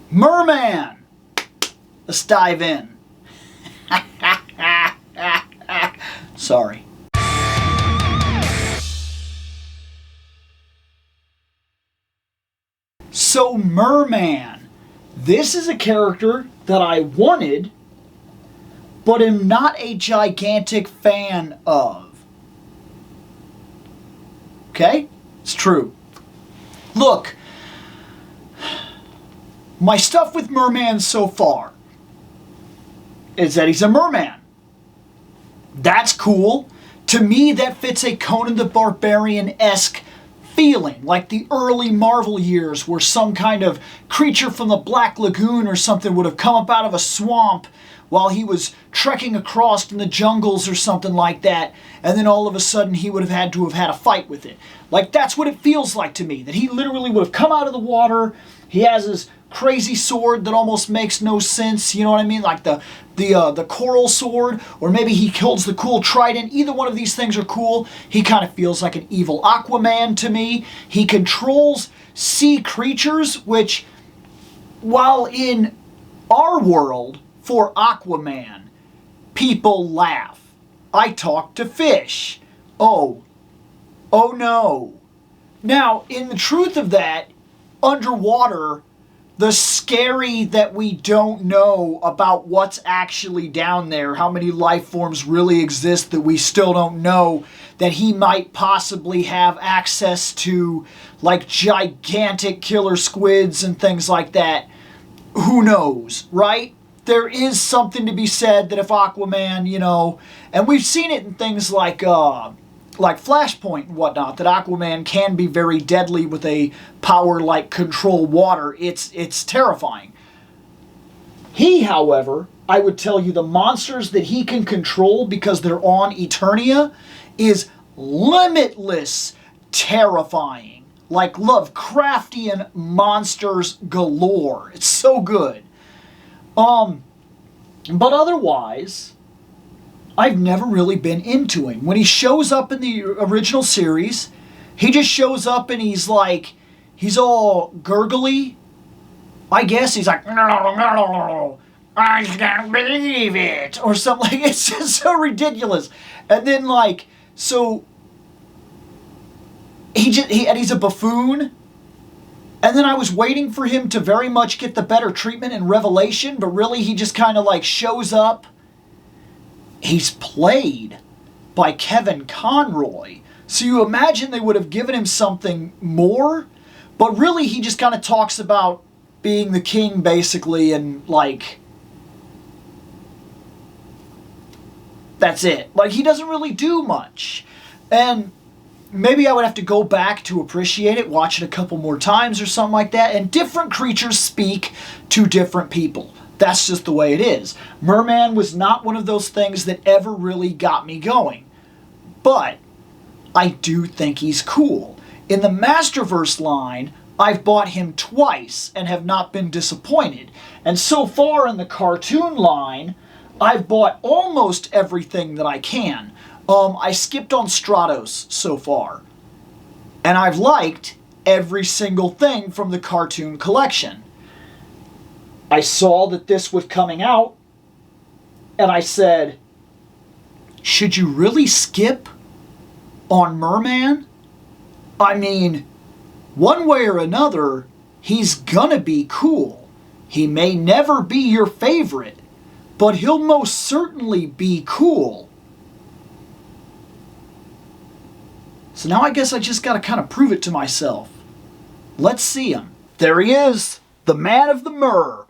Mer-man! Let's dive in. Sorry. So Mer-man. This is a character that I wanted, but am not a gigantic fan of. Okay? It's true. Look, my stuff with Mer-man so far is that he's a merman. That's cool. To me, that fits a Conan the Barbarian-esque feeling, like the early Marvel years where some kind of creature from the Black Lagoon or something would have come up out of a swamp while he was trekking across in the jungles or something like that, and then all of a sudden he would have had to have had a fight with it. Like, that's what it feels like to me, that he literally would have come out of the water, he has his crazy sword that almost makes no sense, you know what I mean? Like the coral sword, or maybe he kills the cool trident. Either one of these things are cool. He kind of feels like an evil Aquaman to me. He controls sea creatures, which, while in our world, for Aquaman, people laugh. I talk to fish. Oh no. Now, in the truth of that, underwater, the scary that we don't know about what's actually down there, how many life forms really exist that we still don't know, that he might possibly have access to, like gigantic killer squids and things like that. Who knows, right? There is something to be said that if Aquaman, you know, and we've seen it in things like Flashpoint and whatnot, that Aquaman can be very deadly with a power like control water. It's terrifying. He, however, I would tell you the monsters that he can control because they're on Eternia is limitless terrifying. Like Lovecraftian monsters galore. It's so good. But otherwise, I've never really been into him. When he shows up in the original series, he just shows up and he's like, he's all gurgly. I guess he's like, no, I can't believe it, or something. It's just so ridiculous. And then like, so he's a buffoon. And then I was waiting for him to very much get the better treatment in Revelation, but really he just kind of like shows up. He's played by Kevin Conroy. So you imagine they would have given him something more, but really he just kind of talks about being the king basically, and like, that's it. Like, he doesn't really do much. And maybe I would have to go back to appreciate it, watch it a couple more times or something like that. And different creatures speak to different people. That's just the way it is. Mer-man was not one of those things that ever really got me going. But I do think he's cool. In the Masterverse line, I've bought him twice and have not been disappointed. And so far in the cartoon line, I've bought almost everything that I can. I skipped on Stratos so far. And I've liked every single thing from the cartoon collection. I saw that this was coming out, and I said, should you really skip on Mer-man? I mean, one way or another, he's gonna be cool. He may never be your favorite, but he'll most certainly be cool. So now I guess I just gotta kind of prove it to myself. Let's see him. There he is, the man of the Mer.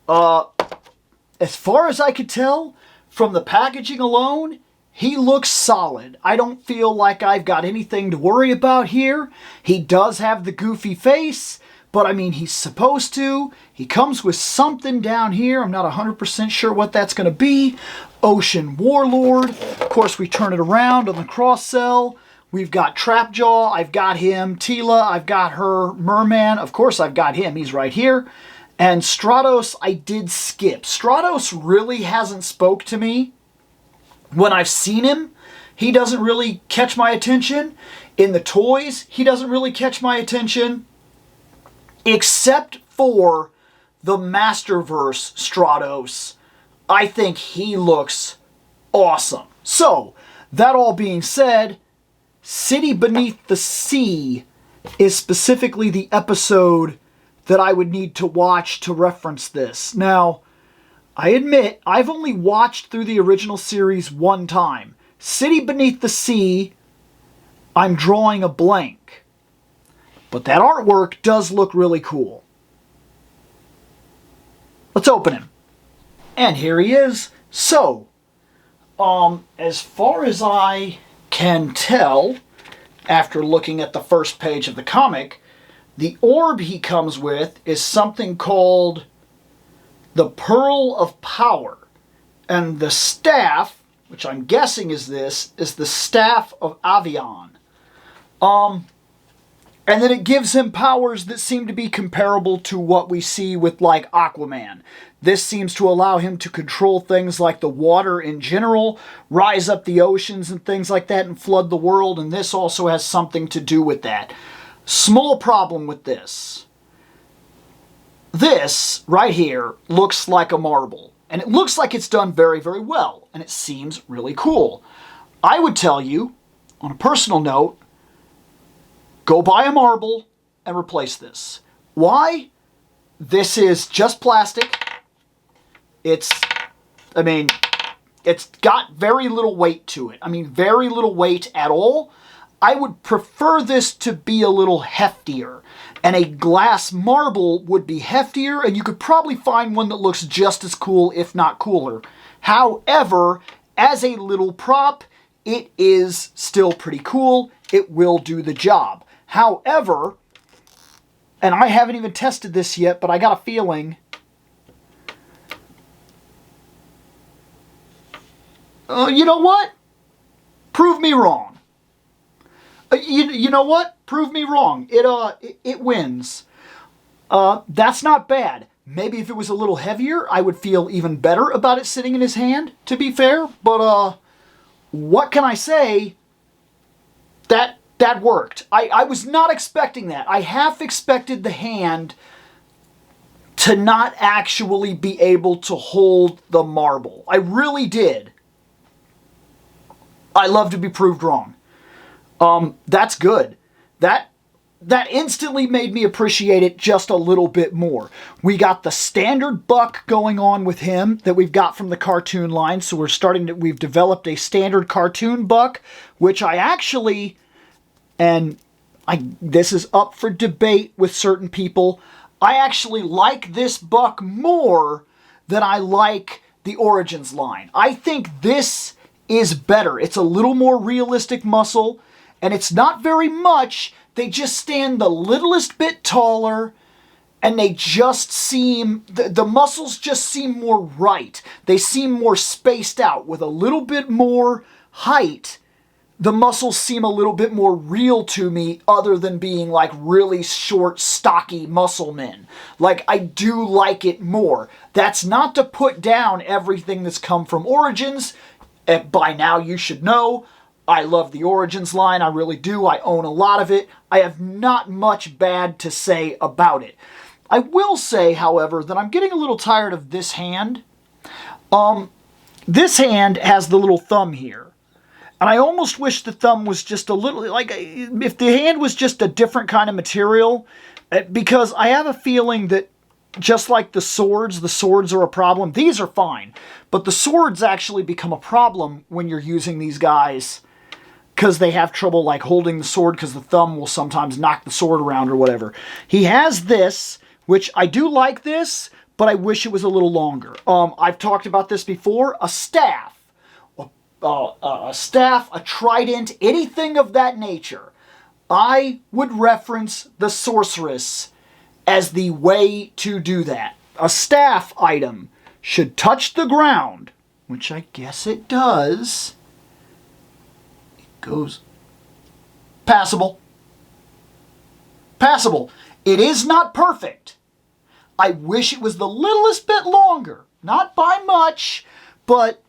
As far as I could tell, from the packaging alone, he looks solid. I don't feel like I've got anything to worry about here. He does have the goofy face, but I mean, he's supposed to. He comes with something down here. I'm not 100% sure what that's going to be. Ocean Warlord. Of course, we turn it around on the cross-sell. We've got Trapjaw. I've got him. Tila. I've got her. Mer-man. Of course, I've got him. He's right here. And Stratos, I did skip. Stratos really hasn't spoke to me. When I've seen him, he doesn't really catch my attention. In the toys, he doesn't really catch my attention. Except for the Masterverse Stratos. I think he looks awesome. So, that all being said, City Beneath the Sea is specifically the episode that I would need to watch to reference this. Now, I admit, I've only watched through the original series one time. City Beneath the Sea, I'm drawing a blank. But that artwork does look really cool. Let's open him. And here he is. So, as far as I can tell, after looking at the first page of the comic, the orb he comes with is something called the Pearl of Power. And the staff, which I'm guessing is this, is the Staff of Avion. And then it gives him powers that seem to be comparable to what we see with, like, Aquaman. This seems to allow him to control things like the water in general, rise up the oceans and things like that, and flood the world, and this also has something to do with that. Small problem with this. This, right here, looks like a marble. And it looks like it's done very, very well. And it seems really cool. I would tell you, on a personal note, go buy a marble and replace this. Why? This is just plastic. It's got very little weight to it. I mean, very little weight at all. I would prefer this to be a little heftier. And a glass marble would be heftier, and you could probably find one that looks just as cool, if not cooler. However, as a little prop, it is still pretty cool. It will do the job. However, and I haven't even tested this yet, but I got a feeling... you know what? Prove me wrong. You know what? Prove me wrong. It wins. That's not bad. Maybe if it was a little heavier, I would feel even better about it sitting in his hand, to be fair. But, what can I say? That worked. I was not expecting that. I half expected the hand to not actually be able to hold the marble. I really did. I love to be proved wrong. That's good. That instantly made me appreciate it just a little bit more. We got the standard buck going on with him that we've got from the cartoon line. So we've developed a standard cartoon buck, which I actually, this is up for debate with certain people. I actually like this buck more than I like the Origins line. I think this is better. It's a little more realistic muscle, and it's not very much. They just stand the littlest bit taller, and they just seem, the muscles just seem more right. They seem more spaced out. With a little bit more height, the muscles seem a little bit more real to me, other than being like really short, stocky muscle men. Like, I do like it more. That's not to put down everything that's come from Origins. By now you should know, I love the Origins line, I really do. I own a lot of it. I have not much bad to say about it. I will say, however, that I'm getting a little tired of this hand. This hand has the little thumb here. And I almost wish the thumb was just a little, like, if the hand was just a different kind of material, because I have a feeling that just like the swords are a problem. These are fine, but the swords actually become a problem when you're using these guys because they have trouble like holding the sword because the thumb will sometimes knock the sword around or whatever. He has this, which I do like this, but I wish it was a little longer. I've talked about this before. A staff, a trident, anything of that nature. I would reference the sorceress as the way to do that. A staff item should touch the ground, which I guess it does. It goes passable. Passable. It is not perfect. I wish it was the littlest bit longer. Not by much, but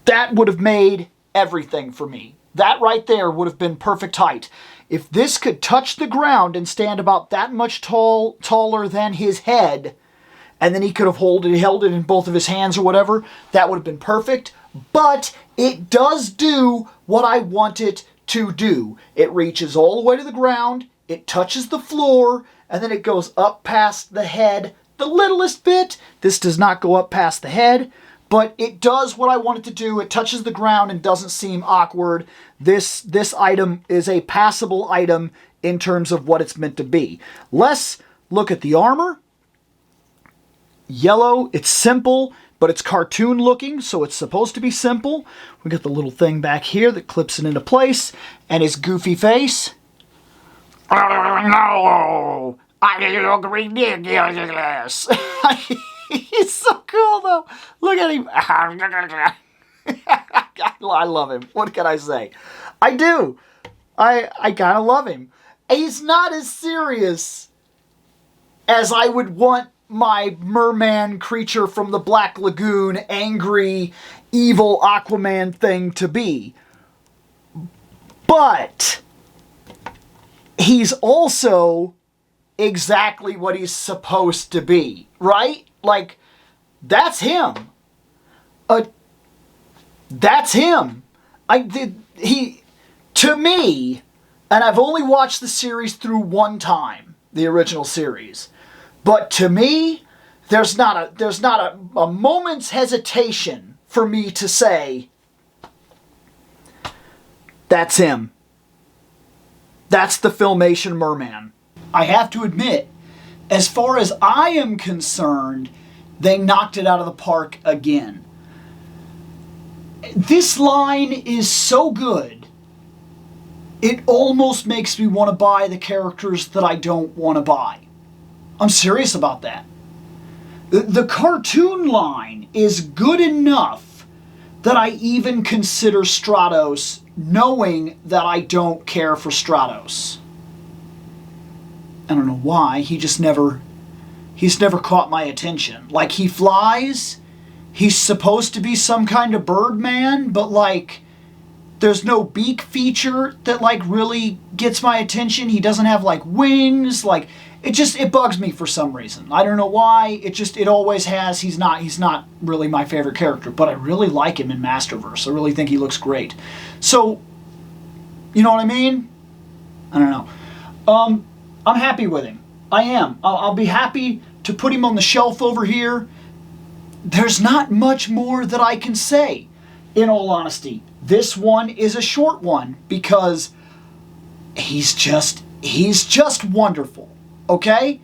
that would have made everything for me. That right there would have been perfect height. If this could touch the ground and stand about that much taller than his head, and then he could have held it in both of his hands or whatever, that would have been perfect. But it does do what I want it to do. It reaches all the way to the ground, it touches the floor, and then it goes up past the head the littlest bit. This does not go up past the head, but it does what I want it to do. It touches the ground and doesn't seem awkward. This item is a passable item in terms of what it's meant to be. Let's look at the armor. Yellow, it's simple, but it's cartoon looking, so it's supposed to be simple. We got the little thing back here that clips it into place, and his goofy face. Oh, no, I look ridiculous. He's so cool, though. Look at him. I love him. What can I say? I do. I kind of love him. He's not as serious as I would want my merman creature from the Black Lagoon, angry, evil Aquaman thing to be. But he's also exactly what he's supposed to be, right? Like, that's him. That's him. To me, and I've only watched the series through one time, the original series, but to me, there's not a moment's hesitation for me to say, that's him. That's the Filmation Merman. I have to admit, as far as I am concerned, they knocked it out of the park again. This line is so good, it almost makes me want to buy the characters that I don't want to buy. I'm serious about that. The cartoon line is good enough that I even consider Stratos, knowing that I don't care for Stratos. I don't know why, he's never caught my attention. Like, he flies, he's supposed to be some kind of Birdman, but like, there's no beak feature that like really gets my attention. He doesn't have like wings, like, it bugs me for some reason. I don't know why, it always has. He's not really my favorite character, but I really like him in Masterverse. I really think he looks great. So, you know what I mean? I don't know. I'm happy with him. I am. I'll be happy to put him on the shelf over here. There's not much more that I can say, in all honesty. This one is a short one because he's just wonderful, okay?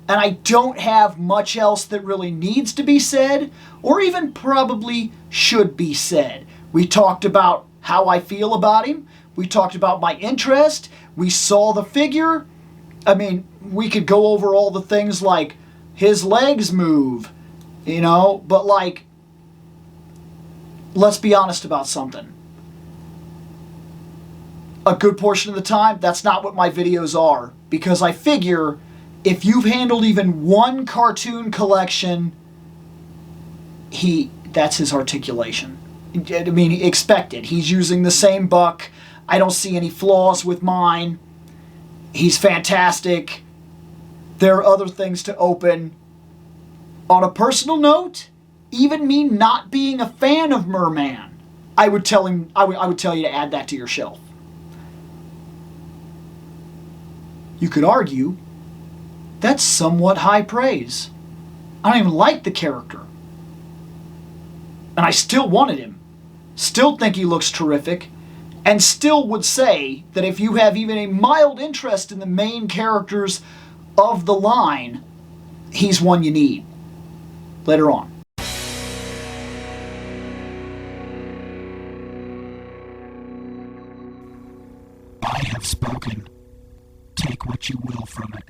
And I don't have much else that really needs to be said, or even probably should be said. We talked about how I feel about him. We talked about my interest. We saw the figure. I mean, we could go over all the things like his legs move, you know, but like, let's be honest about something. A good portion of the time, that's not what my videos are, because I figure if you've handled even one cartoon collection, that's his articulation. I mean, expect it. He's using the same buck. I don't see any flaws with mine. He's fantastic. There are other things to open. On a personal note, even me not being a fan of Mer-man, I would tell you to add that to your shelf. You could argue that's somewhat high praise. I don't even like the character. And I still wanted him. Still think he looks terrific. And still would say that if you have even a mild interest in the main characters of the line, he's one you need. Later on. I have spoken. Take what you will from it.